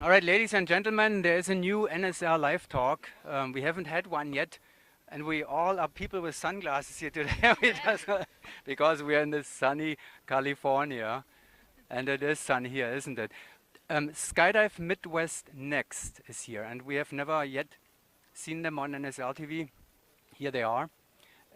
All right, ladies and gentlemen, there is a new NSR live talk. We haven't had one yet, and we all are people with sunglasses here today because we are in this sunny California, and it is sunny here, isn't it? Skydive Midwest Next is here, and we have never yet seen them on NSR TV. Here they are.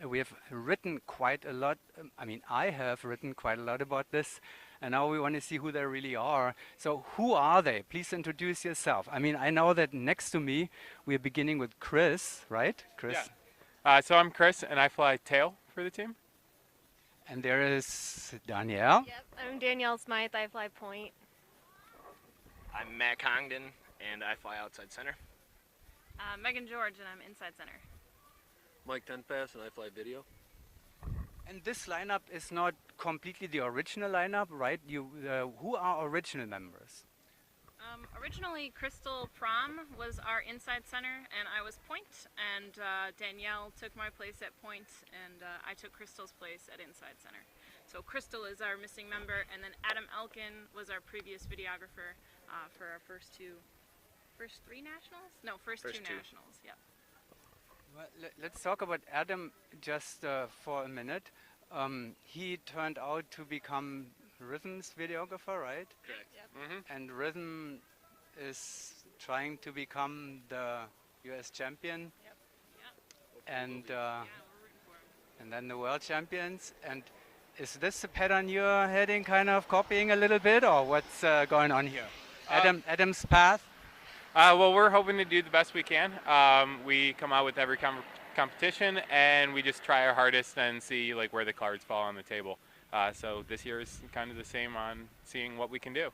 We have written quite a lot. I mean, I have written quite a lot about this, and now we want to see who they really are. So, who are they? Please introduce yourself. I mean, I know that next to me, we're beginning with Chris, right? Chris. Yeah. So I'm Chris, and I fly tail for the team. And there is Danielle. Yep, I'm Danielle Smythe. I fly point. I'm Matt Congdon, and I fly outside center. Megan George, and I'm inside center. Mike Tenpass, and I fly video. And this lineup is not completely the original lineup, right? Who are original members? Originally, Crystal Prom was our inside center, and I was point, and Danielle took my place at point, and I took Crystal's place at inside center. So Crystal is our missing member, and then Adam Elkin was our previous videographer for our first two nationals? No, first two nationals, yep. Well, let's talk about Adam just for a minute. He turned out to become Rhythm's videographer, right? Correct. Yep. And Rhythm is trying to become the US champion. Yep. And Yeah, we're rooting for him. and then the world champions. And is this the pattern you're heading, kind of copying a little bit, or what's going on here? Adam's path. Well, we're hoping to do the best we can. We come out with every competition, and we just try our hardest and see like where the cards fall on the table. So this year is kind of the same on seeing what we can do.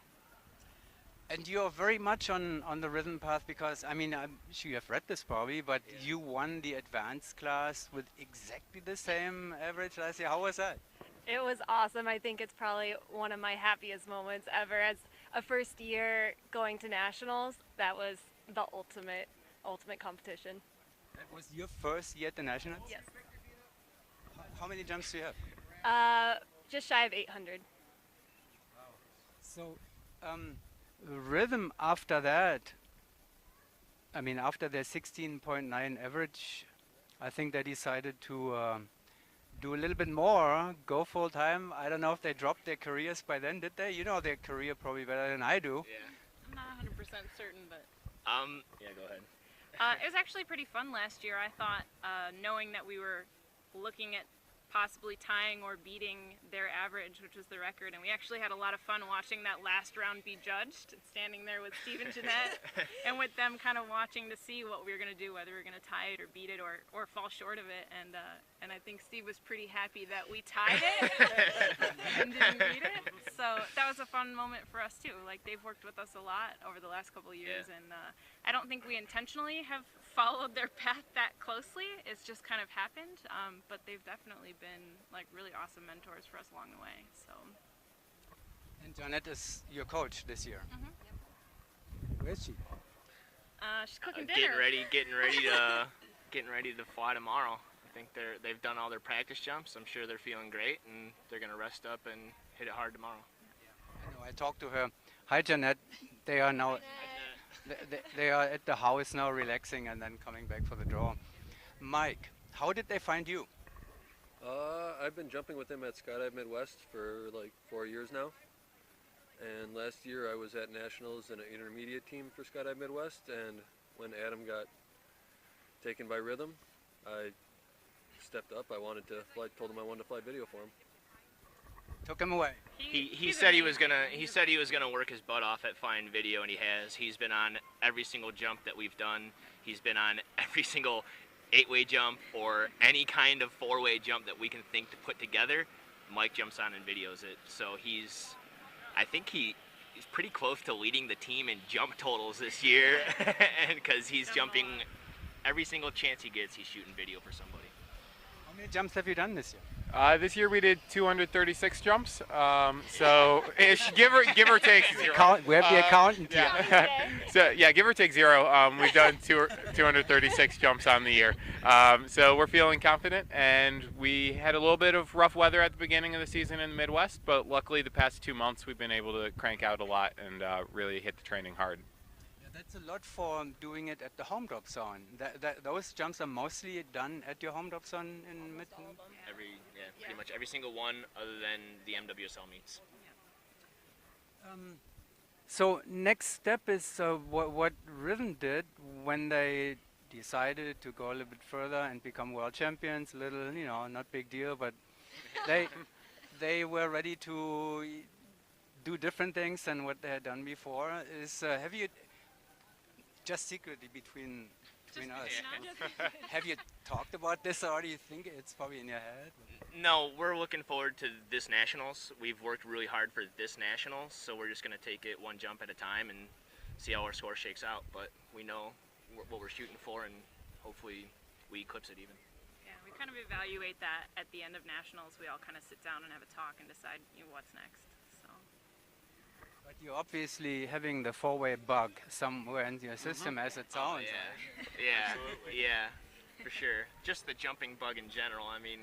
And you're very much on the rhythm path because, I mean, I'm sure you have read this probably, but you won the advanced class with exactly the same average last year. How was that? It was awesome. I think it's probably one of my happiest moments ever. As a first year going to nationals, that was the ultimate competition. That was your first year at the Nationals? Yes. How many jumps do you have? Just shy of 800. So, rhythm after that, I mean, after their 16.9 average, I think they decided to do a little bit more, go full time. I don't know if they dropped their careers by then, did they? You know their career probably better than I do. Yeah. I'm not 100% certain, but Yeah, go ahead. it was actually pretty fun last year. I thought, knowing that we were looking at possibly tying or beating their average, which was the record, and we actually had a lot of fun watching that last round be judged, standing there with Steve and Jeanette, and with them kind of watching to see what we were going to do, whether we were going to tie it or beat it or fall short of it, and I think Steve was pretty happy that we tied it and didn't beat it, so that was a fun moment for us too. Like, they've worked with us a lot over the last couple of years, and I don't think we intentionally have followed their path that closely. It's just kind of happened, but they've definitely been like really awesome mentors for us along the way. So. And Janet is your coach this year. Where is she? She's cooking dinner. Getting ready to fly tomorrow. I think they've done all their practice jumps. I'm sure they're feeling great, and they're gonna rest up and hit it hard tomorrow. I know, I talked to her. Hi, Janet. They are now. They are at the house now, relaxing, and then coming back for the draw. Mike, how did they find you? I've been jumping with them at Skydive Midwest for like 4 years now. And last year I was at Nationals in an intermediate team for Skydive Midwest, and when Adam got taken by Rhythm, I stepped up. I wanted to fly, told him I wanted to fly video for him. Took him away. He said he was gonna work his butt off at flying video, and he has. He's been on every single jump that we've done. He's been on every single 8-way jump or any kind of 4-way jump that we can think to put together. Mike jumps on and videos it. So I think he's pretty close to leading the team in jump totals this year, and because he's jumping every single chance he gets, he's shooting video for somebody. How many jumps have you done this year? This year we did 236 jumps, so ish, give or take zero. We have the accountant here. Yeah. So yeah, give or take zero. We've done 236 jumps on the year, so we're feeling confident. And we had a little bit of rough weather at the beginning of the season in the Midwest, but luckily the past 2 months we've been able to crank out a lot and really hit the training hard. That's a lot for doing it at the home drop zone. Those jumps are mostly done at your home drop zone in mid. Pretty much every single one other than the MWSL meets. So next step is what Rhythm did when they decided to go a little bit further and become world champions. Little, not big deal, but they were ready to do different things than what they had done before. Have you just secretly between us? Have you talked about this already? You think it's probably in your head? No, we're looking forward to this nationals. We've worked really hard for this nationals, so we're just going to take it one jump at a time and see how our score shakes out. But we know what we're shooting for, and hopefully we eclipse it even. Yeah, we kind of evaluate that at the end of nationals. We all kind of sit down and have a talk and decide what's next. So. But you're obviously having the four-way bug somewhere in your system, as it sounds. Yeah, yeah, for sure. Just the jumping bug in general. I mean,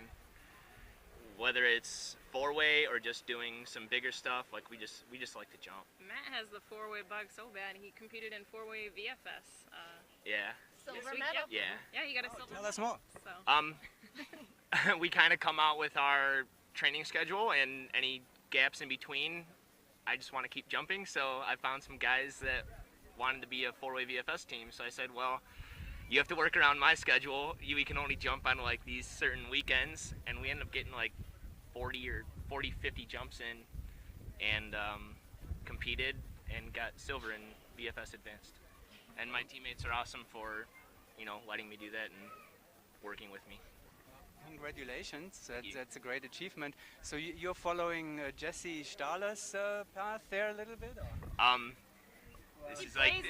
whether it's four-way or just doing some bigger stuff, like we just like to jump. Matt has the four-way bug so bad he competed in four-way VFS. Yeah. Silver medal. Yeah. Yeah, you got a silver. Tell us more. So. We kind of come out with our training schedule, and any gaps in between, I just want to keep jumping. So I found some guys that wanted to be a four-way VFS team. So I said, well, you have to work around my schedule. We can only jump on like these certain weekends, and we end up getting like 40, 50 jumps in, and competed and got silver in VFS Advanced. And my teammates are awesome for, letting me do that and working with me. Congratulations, that's a great achievement. So you're following Jesse Stahler's path there a little bit? Or? This is like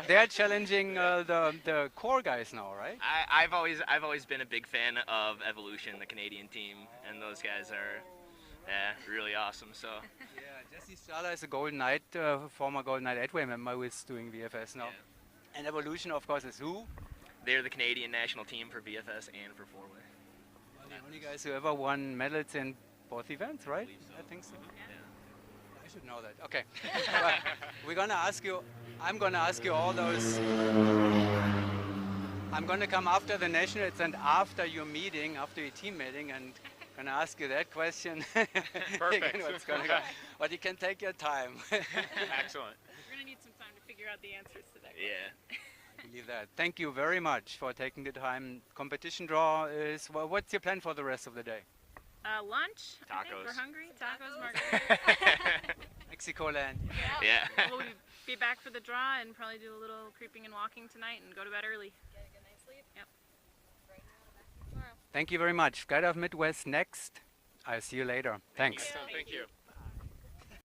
they're challenging the core guys now, right? I've always been a big fan of Evolution, the Canadian team, and those guys are really awesome. So yeah, Jesse Stahler is a Golden Knight, former Golden Knight 8-way member who is doing VFS now. Yeah. And Evolution, of course, is who? They're the Canadian national team for VFS and for four-way. Well, the only guys who ever won medals in both events, right? So. I think so. Yeah. I should know that. Okay. We're gonna ask you. I'm gonna ask you all those. I'm gonna come after the nationals and after your meeting, after your team meeting, and gonna ask you that question. Perfect. What's gonna go. But you can take your time. Excellent. We're going to need some time to figure out the answers to that. Yeah. I believe that. Thank you very much for taking the time. Competition draw is. Well, what's your plan for the rest of the day? Lunch. I think Tacos. we're hungry. Tacos, margaritas. Mexico land. Yeah. We'll be back for the draw and probably do a little creeping and walking tonight and go to bed early. Get a good night's sleep. Yep. Tomorrow. Thank you very much. Skydive Midwest next. I'll see you later. Thanks. Thank you.